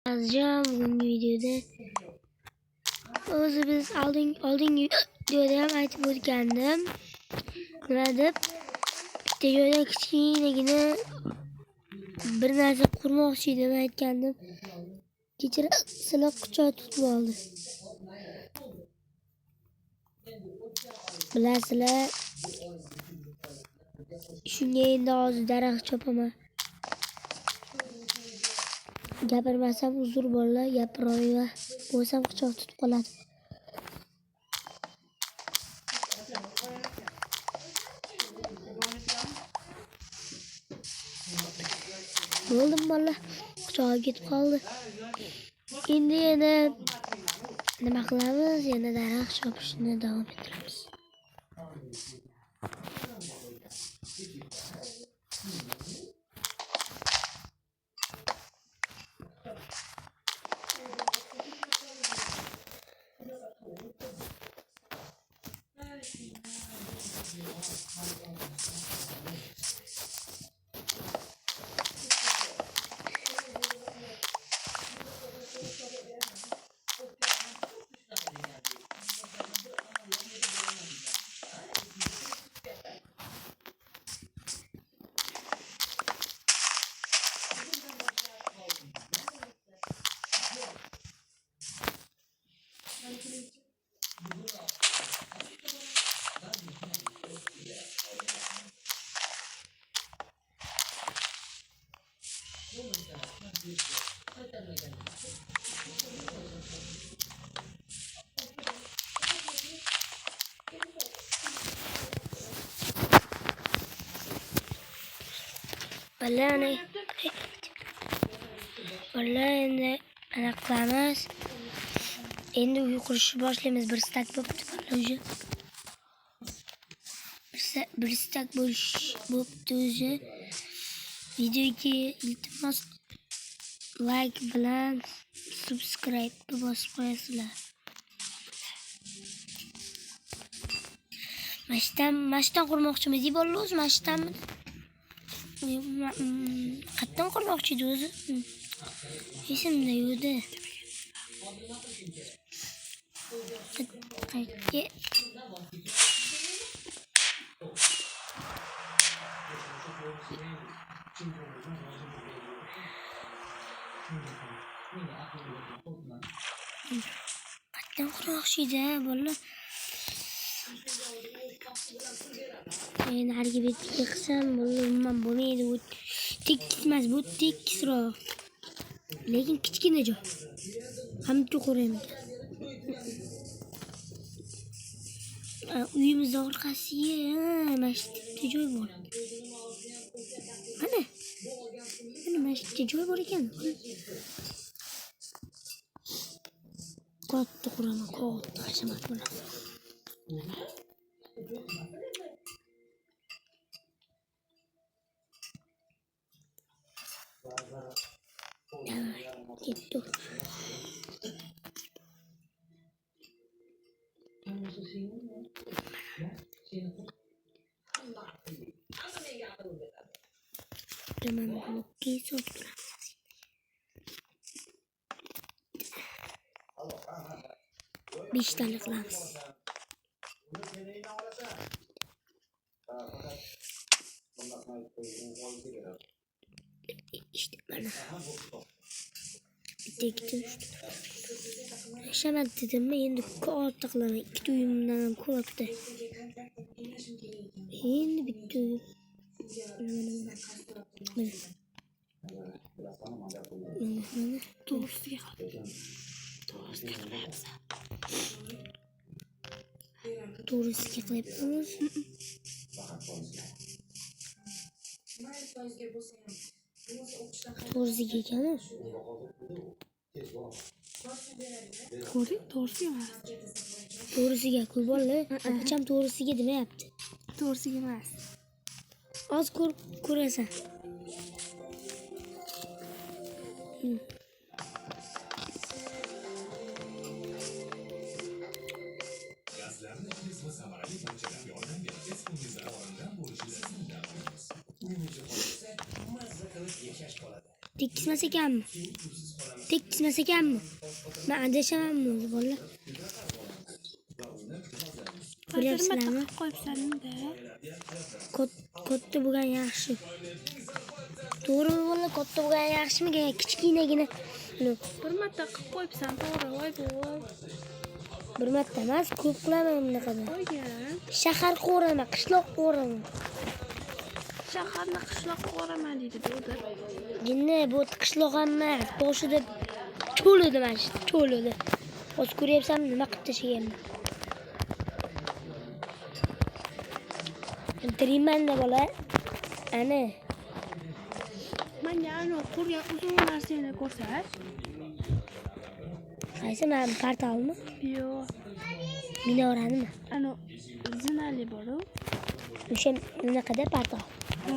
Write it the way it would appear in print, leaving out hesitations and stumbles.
Yazacağım bugünkü videoda. O'zi biz oldingi videoda ham aytib o'tgandim. Nima deb bitta joyda kichkinagina bir narsa qurmoqchi edim aytgandim. Kechira sizlar quchoq tutib oldi. Bilasizlar, shunga endi hozir daraxt chopaman. Gapirmasam uzr bolalar, gapiraveraman. Bo'lsam quchoq tutib qoladi. Bo'ldim bolalar, quchog'i ketib qoldi. Endi yana nima qilamiz? Yana daraxt chopishni davom ettiramiz. Vallahi endi ana qilamiz. Endi uy qurishni boshlaymiz. Bir stak bo'pti o'zi. Bir stak bo'pti o'zi. Videoga iltimos like bilan subscribe bosib qo'yasizlar. Mashtan qurmoqchimiz deb bo'lamiz, mashtanmi? Qatdan qurmoqchi edi o'zi. Esimda yo'qdi. Qayerga? Qatdan qurmoqchi edi bolalar. Narigi betga qilsam bo'lmaydi. Bu tekis emas, bu tekisroq. Lekin kichkina joy. Hamma qurayman. Uyimizning orqasiga masjidga joy bor. Mana masjidga joy bor ekan. Katta quraman, katta hashamat bo'ladi. Itu. Teman lukis otra. Bishtalar qilamiz. İşte mana. Hashamat dedimmi, endi katta qilaman. Ikkita uyimdan ham ko'pda. Endi bitta uyim. Mana to'g'risiga qilyapmiz. To'g'risiga ekani. To'g'risiga ku bolalar. Hecham to'g'risiga demayapti. To'g'risiga emas. Az ko'rasan. Tekismas ekanmi? Tekismas ekanmi? Men adashamanmi o'zi bolalar? Ko'ryapsizlarmi? Qo'yibsan-da. Katta bo'lgan yaxshi. To'g'rimi bolalar? Katta bo'lgan yaxshimi? Kichkinagina. Bir marta qilib qo'yibsan, to'g'ri, voy bu. Bir marta emas, ko'p qilaman bunaqada. Qo'ygan. Shahar qo'raman, qishloq qo'raman. Shaharni qishloqqa qo'raman deydi dedi. Jinni bu qishloq emas, boshida cho'l edi mana shu cho'l edi. Hozir ko'ryapsanmi nima qilib tashlaganman? Intiriman-da bola. Ana. Menga ana qurgan uzun narsani ko'rsat. Qaysi men portalmi? Yo'q. Minoranimi? Ana zinali bor-ku. O'sha unaqada portal. Ha.